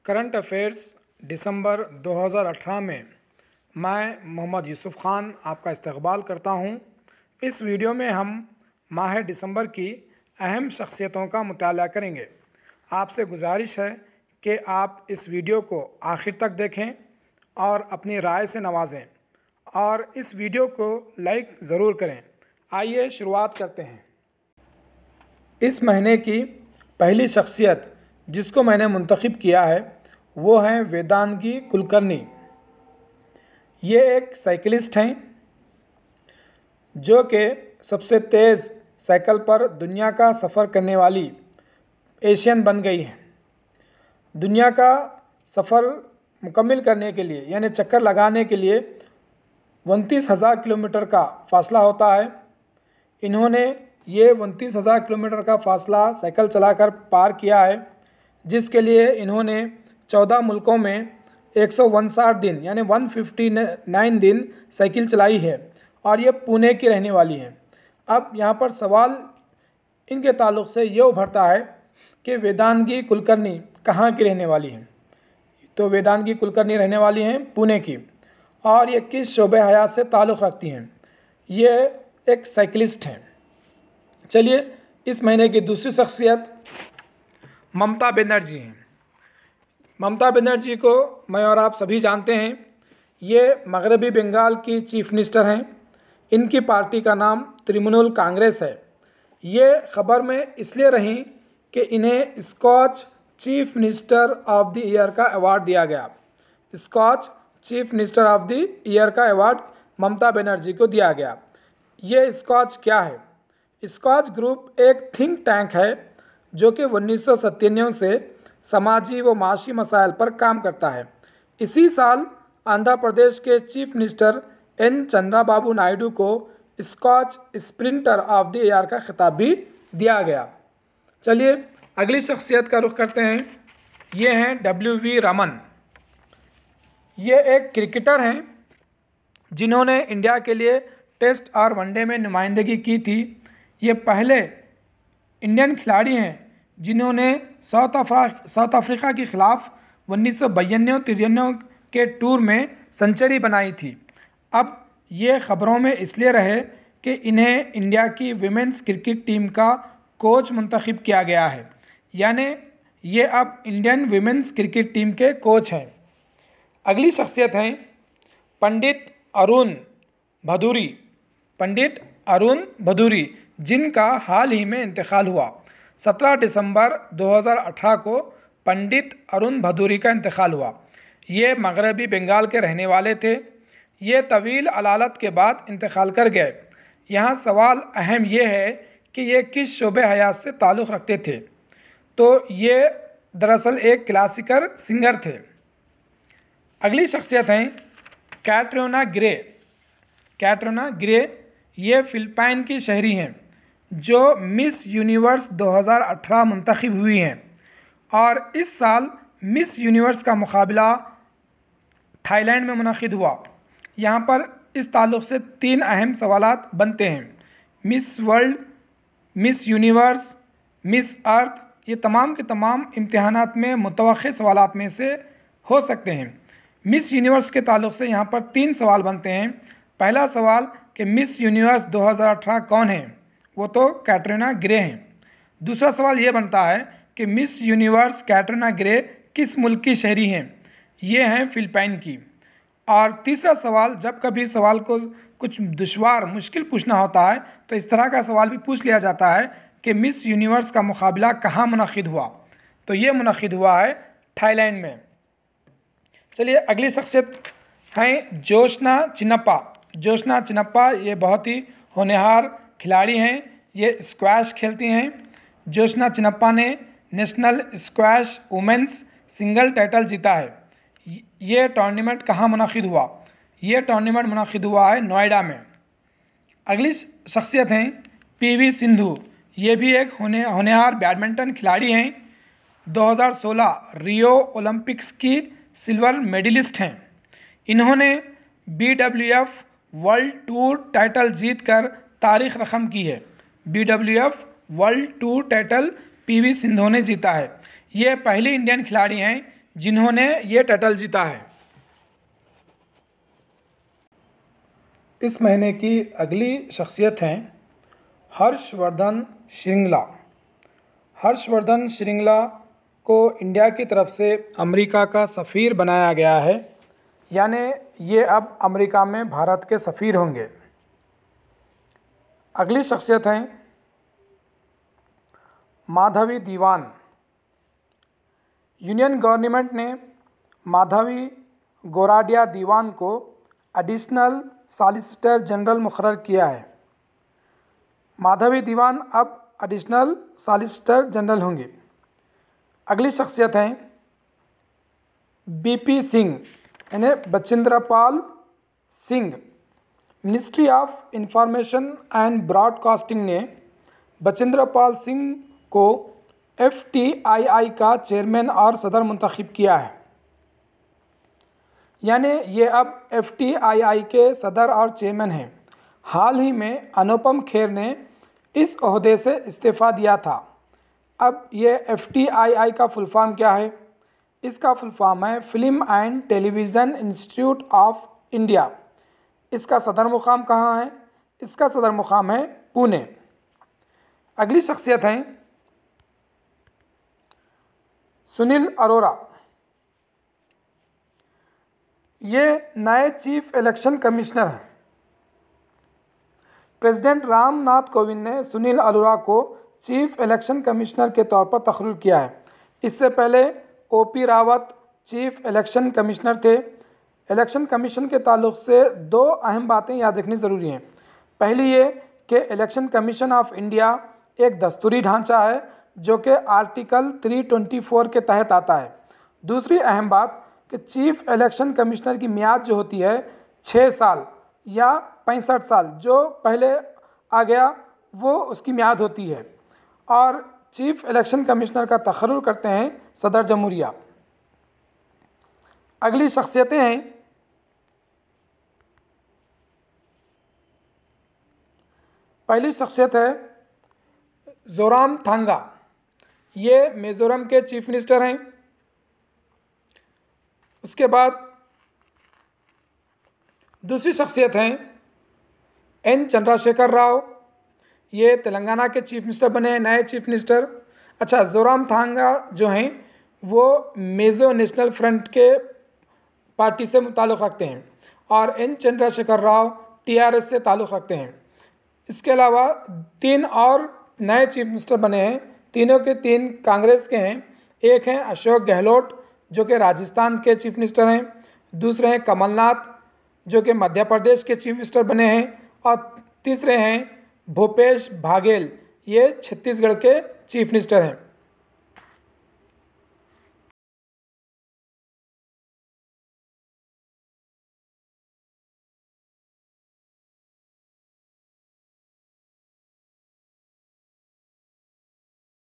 Current affairs दिसंबर 2018 में मैं मोहम्मद यूसुफ़ ख़ान आपका इस्तकबाल करता हूं। इस वीडियो में हम माह दिसंबर की अहम शख्सियतों का मुताला करेंगे। आपसे गुजारिश है कि आप इस वीडियो को आखिर तक देखें और अपनी राय से नवाजें और इस वीडियो को लाइक ज़रूर करें। आइए शुरुआत करते हैं। इस महीने की पहली शख्सियत जिसको मैंने मुंतखब किया है वो हैं वेदांगी कुलकर्णी। ये एक साइकिलिस्ट हैं जो कि सबसे तेज़ साइकिल पर दुनिया का सफ़र करने वाली एशियन बन गई हैं। दुनिया का सफ़र मुकम्मल करने के लिए यानी चक्कर लगाने के लिए 29,000 किलोमीटर का फ़ासला होता है। इन्होंने ये 29,000 किलोमीटर का फ़ासला साइकिल चलाकर पार किया है, जिसके लिए इन्होंने 14 मुल्कों में 159 दिन यानी 159 दिन साइकिल चलाई है और ये पुणे की रहने वाली हैं। अब यहाँ पर सवाल इनके ताल्लुक़ से ये उभरता है कि वेदांगी कुलकर्णी कहाँ की रहने वाली हैं। तो वेदांगी कुलकर्णी रहने वाली हैं पुणे की और ये किस शोबे हयात से ताल्लुक़ रखती हैं। ये एक साइकिलिस्ट हैं। चलिए, इस महीने की दूसरी शख्सियत ममता बनर्जी हैं। ममता बनर्जी को मैं और आप सभी जानते हैं। ये मगरबी बंगाल की चीफ मिनिस्टर हैं। इनकी पार्टी का नाम तृणमूल कांग्रेस है। ये ख़बर में इसलिए रहीं कि इन्हें Skoch chief minister of the year का अवार्ड दिया गया। Skoch chief minister of the year का अवार्ड ममता बनर्जी को दिया गया। ये स्कॉच क्या है? स्कॉच ग्रुप एक थिंक टैंक है जो कि 1997 से समाजी व माशी मसाइल पर काम करता है। इसी साल आंध्र प्रदेश के chief minister N Chandrababu Naidu को Skoch sprinter of the year का खिताब भी दिया गया। चलिए, अगली शख्सियत का रुख करते हैं। ये हैं W.V. रमन। ये एक क्रिकेटर हैं जिन्होंने इंडिया के लिए टेस्ट और वनडे में नुमाइंदगी की थी। ये पहले इंडियन खिलाड़ी हैं जिन्होंने साउथ अफ्रीका के ख़िलाफ़ 1992-93 के टूर में सेंचुरी बनाई थी। अब ये ख़बरों में इसलिए रहे कि इन्हें इंडिया की विमेंस क्रिकेट टीम का कोच मुंतखब किया गया है, यानी ये अब इंडियन विमेंस क्रिकेट टीम के कोच हैं। अगली शख्सियत हैं पंडित अरुण भदौरी। पंडित अरुण भदौरी जिनका हाल ही में इंतकाल हुआ। 17 दिसंबर 2018 को पंडित अरुण भदौरी का इंतकाल हुआ। ये मगरबी बंगाल के रहने वाले थे। ये तवील अलालत के बाद इंतकाल कर गए। यहाँ सवाल अहम ये है कि ये किस शोबे हयात से ताल्लुक़ रखते थे। तो ये दरअसल एक क्लासिकल सिंगर थे। अगली शख्सियत हैं कैटरीना ग्रे। कैटरीना ग्रे ये फ़िलिपाइन की शहरी हैं जो मिस यूनिवर्स 2018 मुंतखब हुई हैं और इस साल मिस यूनिवर्स का मुकाबला थाईलैंड में मुनक़िद हुआ। यहाँ पर इस ताल्लुक़ से 3 अहम सवालात बनते हैं। Miss World, Miss Universe, Miss Earth, ये तमाम के तमाम इम्तिहानात में मुतवक्किल सवालात में से हो सकते हैं। मिस यूनिवर्स के ताल्लुक़ से यहाँ पर 3 सवाल बनते हैं। पहला सवाल कि मिस यूनिवर्स 2018 कौन है? वो तो कैटरीना ग्रे हैं। दूसरा सवाल ये बनता है कि मिस यूनिवर्स कैटरीना ग्रे किस मुल्क की शहरी हैं? ये हैं फ़िलिपाइन की। और तीसरा सवाल, जब कभी सवाल को कुछ दुश्वार मुश्किल पूछना होता है तो इस तरह का सवाल भी पूछ लिया जाता है कि मिस यूनिवर्स का मुकाबला कहाँ मुनक़िद हुआ? तो ये मुनक़िद हुआ है थाईलैंड में। चलिए, अगली शख्सियत हैं जोशना चिन्नप्पा। जोशना चिन्नप्पा ये बहुत ही होनहार खिलाड़ी हैं। ये स्क्वैश खेलती हैं। जोशना चिन्नप्पा ने national squash women's single title जीता है। ये टूर्नामेंट कहाँ मुनक़िद हुआ? ये टूर्नामेंट मुनक़िद हुआ है नोएडा में। अगली शख्सियत हैं PV सिंधु। ये भी एक होनहार बैडमिंटन खिलाड़ी हैं। 2016 रियो ओलंपिक्स की सिल्वर मेडलिस्ट हैं। इन्होंने BWF वर्ल्ड टूर टाइटल जीतकर तारीख़ रकम की है। BWF world tour title PV Sindhu ने जीता है। ये पहली इंडियन खिलाड़ी हैं जिन्होंने ये टाइटल जीता है। इस महीने की अगली शख्सियत हैं हर्षवर्धन श्रिंगला। हर्षवर्धन श्रिंगला को इंडिया की तरफ से अमेरिका का सफ़ीर बनाया गया है, यानी ये अब अमेरिका में भारत के सफ़ीर होंगे। अगली शख्सियत हैं माधवी दीवान। यूनियन गवर्नमेंट ने माधवी गोराडिया दीवान को एडिशनल सॉलिसिटर जनरल मुकर्रर किया है। माधवी दीवान अब एडिशनल सॉलिसिटर जनरल होंगे। अगली शख्सियत हैं बीपी सिंह यानी Bachindra Pal Singh. Ministry of information and broadcasting ने बचिंद्र पाल सिंह को FTII का चेयरमैन और सदर मुंतखब किया है, यानी ये अब FTII के सदर और चेयरमैन हैं। हाल ही में अनुपम खेर ने इस ओहदे से इस्तीफ़ा दिया था। अब ये FTII का फुल फॉर्म क्या है? इसका फुल फॉर्म है film and television institute of India. इसका सदर मुकाम कहाँ है? इसका सदर मुकाम है पुणे। अगली शख्सियत हैं सुनील अरोरा। ये नए चीफ इलेक्शन कमिश्नर हैं। प्रेसिडेंट रामनाथ कोविंद ने सुनील अरोरा को चीफ इलेक्शन कमिश्नर के तौर पर तकर्रुर किया है। इससे पहले OP Rawat chief election commissioner थे। इलेक्शन कमीशन के ताल्लुक़ से दो अहम बातें याद रखनी ज़रूरी हैं। पहली ये कि इलेक्शन कमीशन ऑफ इंडिया एक दस्तूरी ढांचा है जो कि आर्टिकल 324 के तहत आता है। दूसरी अहम बात कि चीफ इलेक्शन कमिश्नर की मियाद जो होती है 6 साल या 65 साल, जो पहले आ गया वो उसकी मियाद होती है, और चीफ इलेक्शन कमिश्नर का तकर्रुर करते हैं सदर जमहूरिया। अगली शख्सियतें हैं पहली शख्सियत है जोरामथांगा। ये मिज़ोरम के चीफ मिनिस्टर हैं। उसके बाद दूसरी शख्सियत हैं N चंद्रशेखर राव। ये तेलंगाना के चीफ मिनिस्टर बने हैं, नए चीफ मिनिस्टर। अच्छा, जोरामथांगा जो हैं वो मिज़ो नेशनल फ्रंट के पार्टी से ताल्लुक़ रखते हैं और N चंद्रशेखर राव TRS से ताल्लुक़ रखते हैं। इसके अलावा 3 और नए चीफ मिनिस्टर बने हैं, तीनों के 3 कांग्रेस के हैं। एक हैं अशोक गहलोत जो कि राजस्थान के चीफ मिनिस्टर हैं, दूसरे हैं कमलनाथ जो कि मध्य प्रदेश के चीफ मिनिस्टर बने हैं, और तीसरे हैं भूपेश बाघेल, ये छत्तीसगढ़ के चीफ मिनिस्टर हैं।